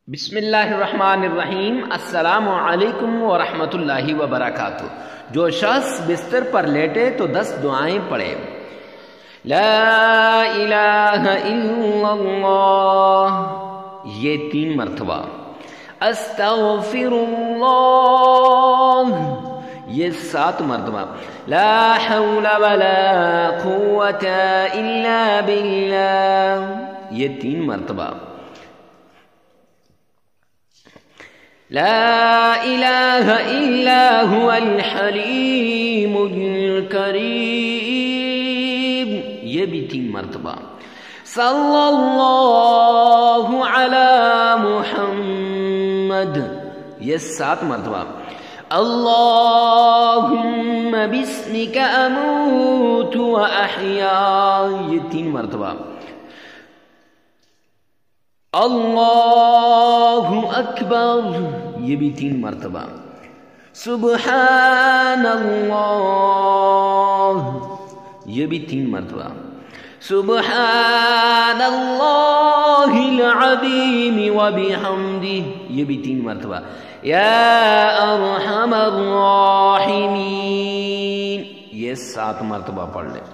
بسم اللہ الرحمن الرحیم۔ السلام علیکم ورحمۃ اللہ وبرکاتہ۔ جو شخص بستر پر لیٹے تو 10 دعائیں پڑھے۔ لا الہ الا اللہ، یہ 3 مرتبہ۔ استغفر اللہ، یہ 7 مرتبہ۔ لا حول ولا قوة الا باللہ، یہ 3 مرتبہ۔ لا الہ الا هو الحلیم الکریم، یہ بھی 3 مرتبہ۔ صلی اللہ علی محمد، یہ 7 مرتبہ۔ اللہم باسمک اموت و احیا، یہ 3 مرتبہ۔ اللہ اکبر، یہ بھی 3 مرتبہ۔ سبحان اللہ، یہ بھی 3 مرتبہ۔ سبحان اللہ العظیم وبحمدہ، یہ بھی 3 مرتبہ۔ یا ارحم الراحمین، یہ 7 مرتبہ پڑھ لیں۔